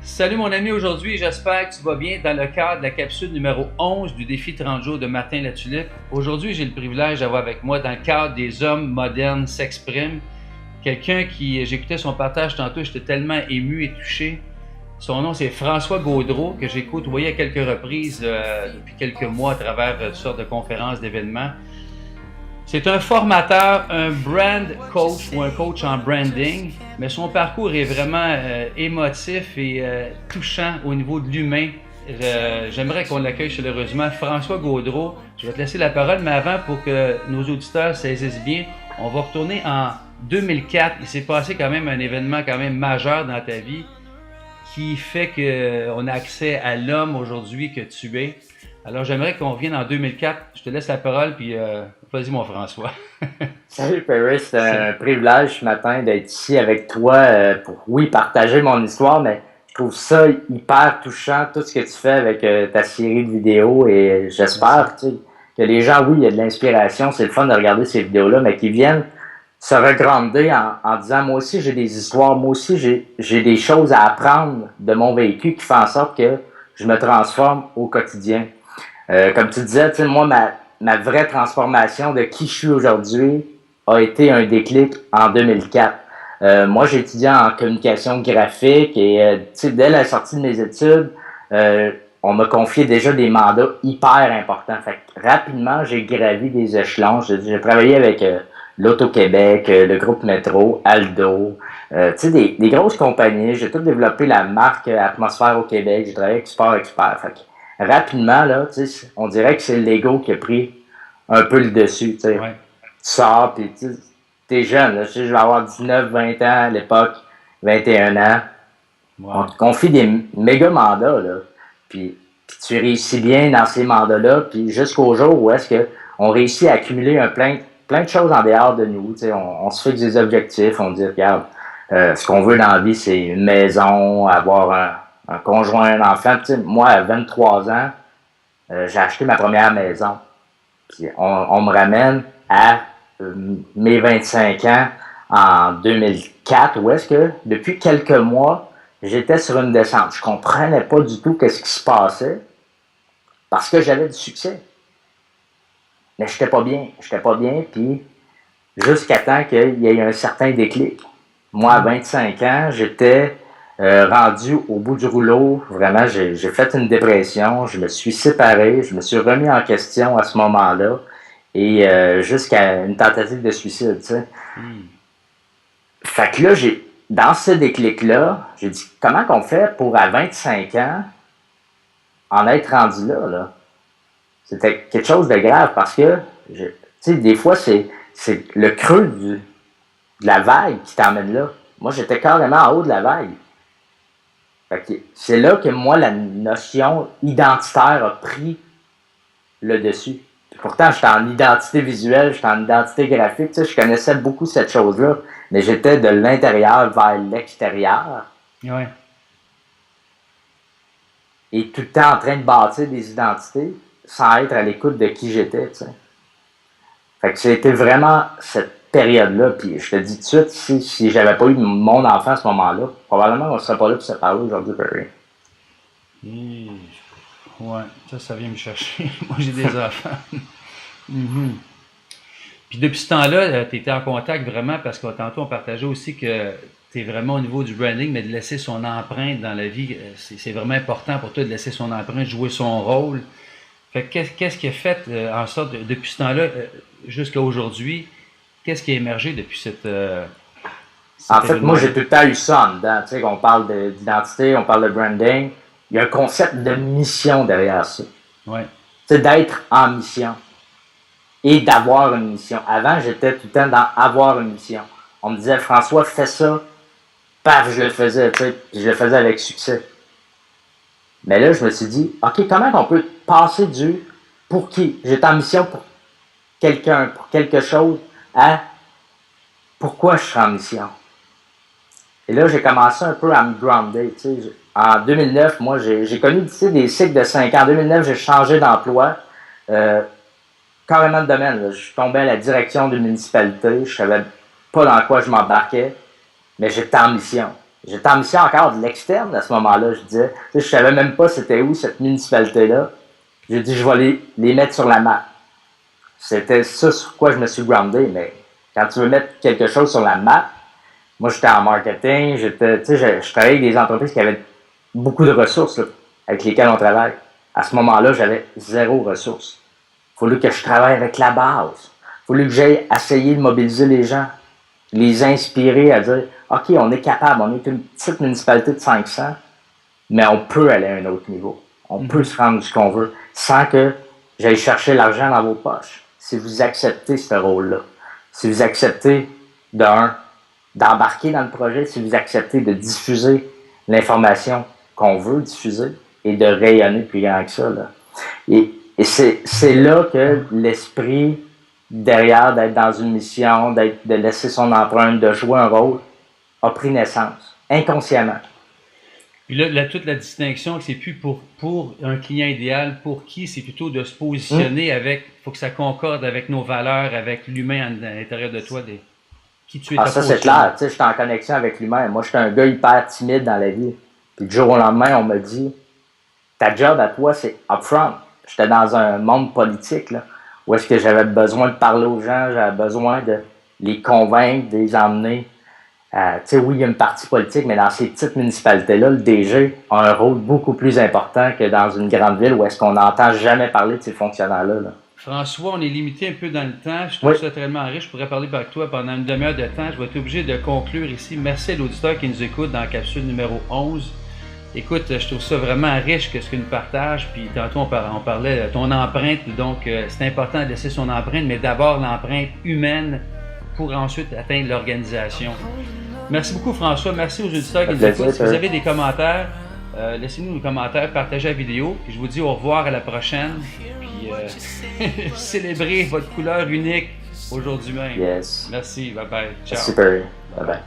Salut mon ami, aujourd'hui j'espère que tu vas bien dans le cadre de la capsule numéro 11 du défi 30 jours de Martin Latulippe. Aujourd'hui j'ai le privilège d'avoir avec moi dans le cadre des hommes modernes s'expriment, quelqu'un qui, j'écoutais son partage tantôt, j'étais tellement ému et touché. Son nom c'est François Gaudreau que j'ai côtoyé à quelques reprises depuis quelques mois à travers toutes sortes de conférences, d'événements. C'est un formateur, un brand coach ou un coach en branding, mais son parcours est vraiment émotif et touchant au niveau de l'humain. J'aimerais qu'on l'accueille chaleureusement. François Gaudreau, je vais te laisser la parole, mais avant, pour que nos auditeurs saisissent bien, on va retourner en 2004. Il s'est passé quand même un événement quand même majeur dans ta vie qui fait qu'on a accès à l'homme aujourd'hui que tu es. Alors, j'aimerais qu'on revienne en 2004. Je te laisse la parole, puis vas-y, mon François. Salut Perry, c'est un privilège ce matin d'être ici avec toi pour, oui, partager mon histoire, mais je trouve ça hyper touchant, tout ce que tu fais avec ta série de vidéos et j'espère que les gens, oui, il y a de l'inspiration, c'est le fun de regarder ces vidéos-là, mais qu'ils viennent se regrander en disant, moi aussi j'ai des histoires, moi aussi j'ai des choses à apprendre de mon vécu qui font en sorte que je me transforme au quotidien. Comme tu disais, moi, ma vraie transformation de qui je suis aujourd'hui a été un déclic en 2004. Moi, j'ai étudié en communication graphique et dès la sortie de mes études, on m'a confié déjà des mandats hyper importants. Fait que rapidement, j'ai gravi des échelons. J'ai travaillé avec l'Auto-Québec, le groupe Métro, Aldo, des grosses compagnies. J'ai tout développé la marque Atmosphère au Québec. J'ai travaillé avec Sport Expert. Fait que rapidement, là, on dirait que c'est l'ego qui a pris un peu le dessus. Ouais. Tu sors, puis t'es jeune. Là, je vais avoir 19, 20 ans à l'époque, 21 ans. Wow. On te confie des méga mandats, là. Puis tu réussis bien dans ces mandats-là, puis jusqu'au jour où est-ce qu'on réussit à accumuler plein de choses en dehors de nous. On se fixe des objectifs, on dit, regarde, ce qu'on veut dans la vie, c'est une maison, avoir un conjoint, un enfant. Moi, à 23 ans, j'ai acheté ma première maison. Puis on me ramène à mes 25 ans en 2004, où est-ce que, depuis quelques mois, j'étais sur une descente. Je comprenais pas du tout ce qui se passait parce que j'avais du succès. Mais j'étais pas bien. J'étais pas bien, puis jusqu'à temps qu'il y ait un certain déclic. Moi, à 25 ans, j'étais rendu au bout du rouleau. Vraiment, j'ai fait une dépression. Je me suis séparé. Je me suis remis en question à ce moment-là. Et jusqu'à une tentative de suicide, tu sais. Fait que là, dans ce déclic-là, j'ai dit, comment qu'on fait pour, à 25 ans, en être rendu là, là? C'était quelque chose de grave parce que, tu sais, des fois, c'est le creux de la vague qui t'emmène là. Moi, j'étais carrément en haut de la vague. Fait que c'est là que moi, la notion identitaire a pris le dessus. Pourtant, j'étais en identité visuelle, j'étais en identité graphique, tu sais, je connaissais beaucoup cette chose-là, mais j'étais de l'intérieur vers l'extérieur. Ouais. Et tout le temps en train de bâtir des identités sans être à l'écoute de qui j'étais, tu sais. Fait que c'était vraiment cette période-là, puis je te dis tout de suite, si j'avais pas eu mon enfant à ce moment-là, probablement on ne serait pas là pour se parler aujourd'hui, Perry. Ouais, ça vient me chercher. Moi, j'ai des enfants. Puis depuis ce temps-là, tu étais en contact vraiment parce que tantôt on partageait aussi que tu es vraiment au niveau du branding, mais de laisser son empreinte dans la vie, c'est vraiment important pour toi de laisser son empreinte, jouer son rôle. Fait que qu'est-ce qui a fait en sorte, depuis ce temps-là jusqu'à aujourd'hui, qu'est-ce qui a émergé depuis En fait, moi, j'ai tout le temps eu ça en dedans. Tu sais, on parle d'identité, on parle de branding. Il y a un concept de mission derrière ça. Ouais. C'est d'être en mission et d'avoir une mission. Avant, j'étais tout le temps dans avoir une mission. On me disait, François, fais ça. Paf, je le faisais, tu sais, puis je le faisais avec succès. Mais là, je me suis dit, OK, comment on peut passer du pour qui? J'étais en mission pour quelqu'un, pour quelque chose, à pourquoi je serai en mission. Et là, j'ai commencé un peu à me grounder. Tu sais. En 2009, moi, j'ai connu des cycles de 5 ans. En 2009, j'ai changé d'emploi, carrément de domaine. Là. Je suis tombé à la direction d'une municipalité. Je savais pas dans quoi je m'embarquais, mais j'étais en mission. J'étais en mission encore de l'externe à ce moment-là. Je disais, je savais même pas c'était où cette municipalité-là. J'ai dit, je vais les mettre sur la map. C'était ça sur quoi je me suis groundé, mais quand tu veux mettre quelque chose sur la map, moi j'étais en marketing, je travaillais avec des entreprises qui avaient beaucoup de ressources là, avec lesquelles on travaille. À ce moment-là, j'avais 0 ressources. Il fallu que je travaille avec la base. Il fallu que j'aille essayer de mobiliser les gens, les inspirer à dire OK, on est capable, on est une petite municipalité de 500, mais on peut aller à un autre niveau. On peut se rendre ce qu'on veut sans que j'aille chercher l'argent dans vos poches. Si vous acceptez ce rôle-là, si vous acceptez d'embarquer dans le projet, si vous acceptez de diffuser l'information qu'on veut diffuser et de rayonner plus grand que ça. Là. Et c'est là que l'esprit derrière d'être dans une mission, de laisser son empreinte, de jouer un rôle, a pris naissance, inconsciemment. Puis là, toute la distinction, c'est plus pour un client idéal, pour qui, c'est plutôt de se positionner avec, il faut que ça concorde avec nos valeurs, avec l'humain à l'intérieur de toi, qui tu es. Ça c'est clair, tu sais, je suis en connexion avec l'humain. Moi, je suis un gars hyper timide dans la vie. Puis du jour au lendemain, on me dit, ta job à toi, c'est upfront. J'étais dans un monde politique, là, où est-ce que j'avais besoin de parler aux gens, j'avais besoin de les convaincre, de les emmener. Tu sais, oui, il y a une partie politique, mais dans ces petites municipalités-là, le DG a un rôle beaucoup plus important que dans une grande ville où est-ce qu'on n'entend jamais parler de ces fonctionnaires-là. Là. François, on est limité un peu dans le temps. Je trouve ça tellement riche. Je pourrais parler avec toi pendant une demi-heure de temps. Je vais être obligé de conclure ici. Merci à l'auditeur qui nous écoute dans la capsule numéro 11. Écoute, je trouve ça vraiment riche que ce que nous partage. Puis tantôt, on parlait de ton empreinte. Donc, c'est important de laisser son empreinte, mais d'abord l'empreinte humaine pour ensuite atteindre l'organisation. Merci beaucoup, François. Merci aux auditeurs qui nous écoutent. Si vous avez des commentaires, laissez-nous des commentaires, partagez la vidéo. Puis je vous dis au revoir à la prochaine. Puis célébrez votre couleur unique aujourd'hui même. Yes. Merci. Bye bye. Ciao. Super. Bye bye.